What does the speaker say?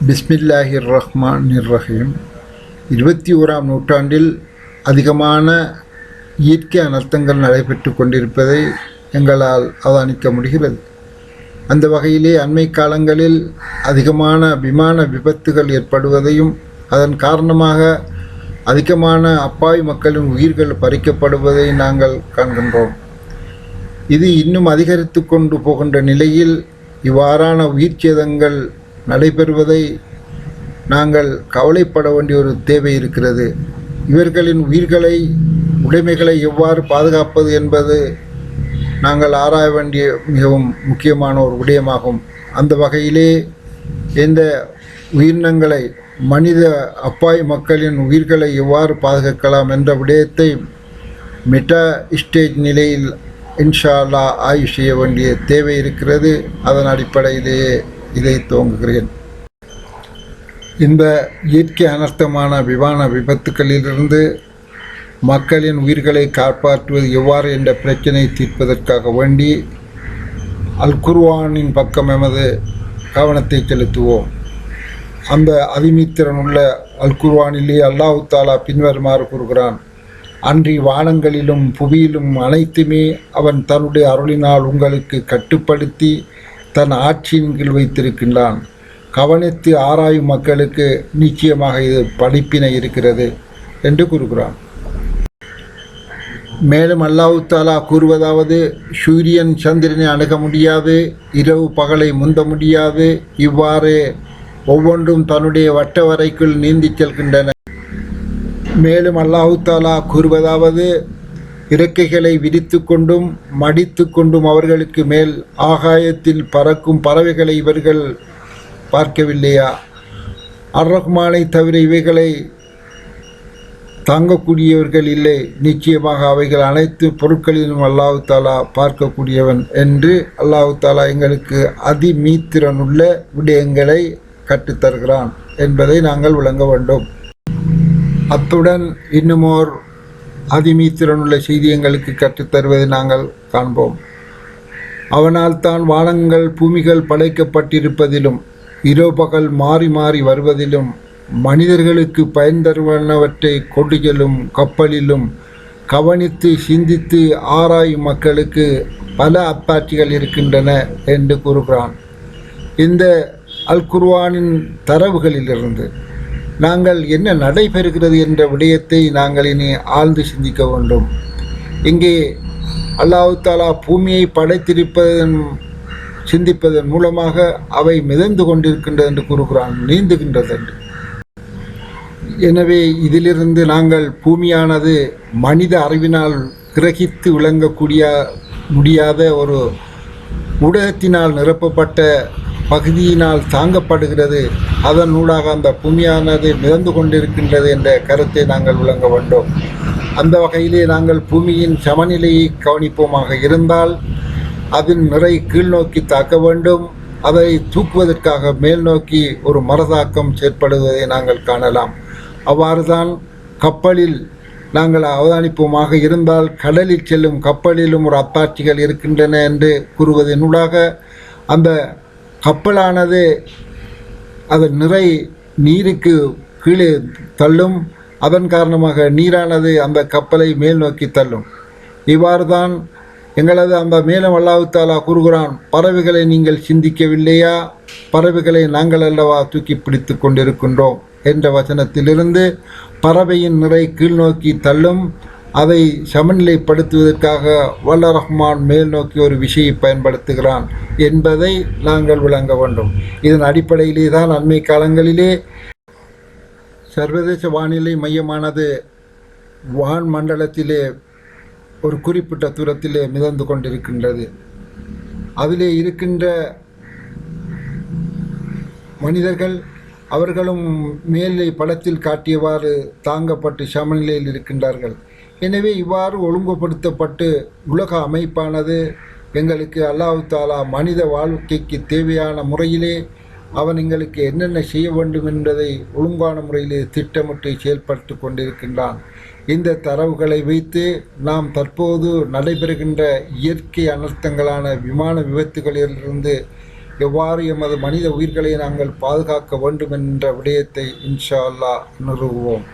பிஸ்மில்லாஹிர் ரஹ்மானிர் ரஹீம். 21ஆம் நூற்றாண்டில் அதிகமான இயற்கை அனர்த்தங்கள் நடைபெற்று கொண்டிருப்பதை எங்களால் அவதானிக்க முடிகிறது. அந்த வகையிலே அண்மை காலங்களில் அதிகமான விமான விபத்துகள் ஏற்படுவதையும் அதன் காரணமாக அதிகமான அப்பாவி மக்களின் உயிர்கள் பறிக்கப்படுவதை நாங்கள் காண்கின்றோம். இது இன்னும் அதிகரித்து கொண்டு போகின்ற நிலையில் இவ்வாறான உயிர் சேதங்கள் நடைபெறுவதை நாங்கள் கவலைப்பட வேண்டிய ஒரு தேவை இருக்கிறது. இவர்களின் உயிர்களை உடைமைகளை எவ்வாறு பாதுகாப்பது என்பது நாங்கள் ஆராய வேண்டிய மிகவும் முக்கியமான ஒரு விடயமாகும். அந்த வகையிலே இந்த உயிரினங்களை மனித அப்பாவி மக்களின் உயிர்களை எவ்வாறு பாதுகாக்கலாம் என்ற விடயத்தை மெட்டா ஸ்டேஜ் நிலையில் இன்ஷா அல்லாஹ் ஆய்வு செய்ய வேண்டிய தேவை இருக்கிறது. அதன் அடிப்படையிலேயே இதை துவங்குகிறேன். இந்த இயற்கை அனர்த்தமான விமான விபத்துக்களிலிருந்து மக்களின் உயிர்களை காப்பாற்றுவது எவ்வாறு என்ற பிரச்சனை தீர்ப்பதற்காக வேண்டி அல் குர்ஆனின் பக்கம் எமது கவனத்தை செலுத்துவோம். அந்த அதிமித்திறனுள்ள அல் குர்ஆனிலே அல்லாஹ் தஆலா பின்வருமாறு கூறுகிறான்: அன்றி வானங்களிலும் புவியிலும் அனைத்துமே அவன் தன்னுடைய அருளினால் உங்களுக்கு கட்டுப்படுத்தி தன் ஆட்சியின் கீழ் வைத்திருக்கின்றான். கவனித்து ஆராயும் மக்களுக்கு நிச்சயமாக இது படிப்பினை இருக்கிறது என்று கூறுகிறான். மேலும் அல்லாஹ் தஆலா கூறுவதாவது: சூரியன் சந்திரனை அணுக முடியாது, இரவு பகலை முந்த முடியாது, இவ்வாறு ஒவ்வொன்றும் தன்னுடைய வட்டவரைக்குள் நீந்தி செல்கின்றன. மேலும் அல்லாஹ் தஆலா கூறுவதாவது: இறக்கைகளை விரித்து கொண்டும் மடித்து கொண்டும் அவர்களுக்கு மேல் ஆகாயத்தில் பறக்கும் பறவைகளை இவர்கள் பார்க்கவில்லையா? அர் ரஹ்மானை தவிர இவைகளை தாங்கக்கூடியவர்கள் இல்லை. நிச்சயமாக அவைகள் அனைத்து பொருட்களிலும் அல்லாஹ் தஆலா பார்க்கக்கூடியவன் என்று அல்லாஹ் தஆலா எங்களுக்கு அதிமீத்திறனுள்ள விடயங்களை கற்றுத்தருகிறான் என்பதை நாங்கள் விளங்க வேண்டும். அத்துடன் இன்னுமோர் அதிமீத்திறனுள்ள செய்தி எங்களுக்கு கற்றுத்தருவதை நாங்கள் காண்போம். அவனால் தான் வானங்கள் பூமிகள் படைக்கப்பட்டிருப்பதிலும் இரவு பகல் மாறி மாறி வருவதிலும் மனிதர்களுக்கு பயன் தருவனவற்றை கொண்டு செல்லும் கப்பலிலும் கவனித்து சிந்தித்து ஆராயும் மக்களுக்கு பல அத்தாட்சிகள் இருக்கின்றன என்று கூறுகிறான். இந்த அல் குர்ஆனின் தரவுகளிலிருந்து நாங்கள் என்ன நடைபெறுகிறது என்ற விடயத்தை நாங்கள் இனி ஆழ்ந்து சிந்திக்க வேண்டும். இங்கே அல்லாஹ் தஆலா பூமியை படைத்திருப்பதன் சிந்திப்பதன் மூலமாக அவை மிதந்து கொண்டிருக்கின்றது என்று கூறுகிறான், நீந்துகின்றது என்று. எனவே இதிலிருந்து நாங்கள் பூமியானது மனித அறிவினால் கிரகித்து விளங்கக்கூடிய முடியாத ஒரு ஊடகத்தினால் நிரப்பப்பட்ட பகுதியினால் தாங்கப்படுகிறது. அதன் ஊடாக அந்த பூமியானது மிதந்து கொண்டிருக்கின்றது என்ற கருத்தை நாங்கள் விளங்க வேண்டும். அந்த வகையிலே நாங்கள் பூமியின் சமநிலையை கவனிப்போமாக இருந்தால் அதன் நிறை கீழ்நோக்கி தாக்க வேண்டும். அதை தூக்குவதற்காக மேல் நோக்கி ஒரு மரதாக்கம் செயற்படுவதை நாங்கள் காணலாம். அவ்வாறு தான் கப்பலில் நாங்கள் அவதானிப்போமாக இருந்தால் கடலில் செல்லும் கப்பலிலும் ஒரு அத்தாட்சிகள் இருக்கின்றன என்று கூறுவதனூடாக அந்த கப்பலானது அதன் நிறை நீருக்கு கீழே தள்ளும். அதன் காரணமாக நீரானது அந்த கப்பலை மேல் நோக்கி தள்ளும். இவ்வாறு தான் எங்களது அந்த மேலும் அல்லாஹ் தஆலா கூறுகிறான்: பறவைகளை நீங்கள் சிந்திக்கவில்லையா? பறவைகளை நாங்கள் அல்லவா தூக்கி பிடித்து கொண்டிருக்கின்றோம் என்ற வசனத்திலிருந்து பறவையின் நிறை கீழ்நோக்கி தள்ளும். அதை சமநிலைப்படுத்துவதற்காக வல்ல ரஹ்மான் மேல் நோக்கி ஒரு விஷயை பயன்படுத்துகிறான் என்பதை நாங்கள் விளங்க வேண்டும். இதன் அடிப்படையிலே தான் அண்மை காலங்களிலே சர்வதேச வானிலை மையமானது வான் மண்டலத்திலே ஒரு குறிப்பிட்ட தூரத்திலே மிதந்து கொண்டிருக்கின்றது. அதிலே இருக்கின்ற மனிதர்கள் அவர்களும் மேலே படத்தில் காட்டியவாறு தாங்கப்பட்டு சமநிலையில் இருக்கின்றார்கள். எனவே இவ்வாறு ஒழுங்குபடுத்தப்பட்டு உலக அமைப்பானது எங்களுக்கு அல்லாஹ் தஆலா மனித வாழ்க்கைக்கு தேவையான முறையிலே அவன் எங்களுக்கு என்னென்ன செய்ய வேண்டும் என்பதை ஒழுங்கான முறையிலே திட்டமிட்டு செயல்படுத்தி கொண்டிருக்கின்றான். இந்த தரவுகளை வைத்து நாம் தற்போது நடைபெறுகின்ற இயற்கை அனர்த்தங்களான விமான விபத்துகளிலிருந்து எவ்வாறு எமது மனித உயிர்களை நாங்கள் பாதுகாக்க வேண்டும் என்ற விடயத்தை இன்ஷா அல்லாஹ் நிறுவுவோம்.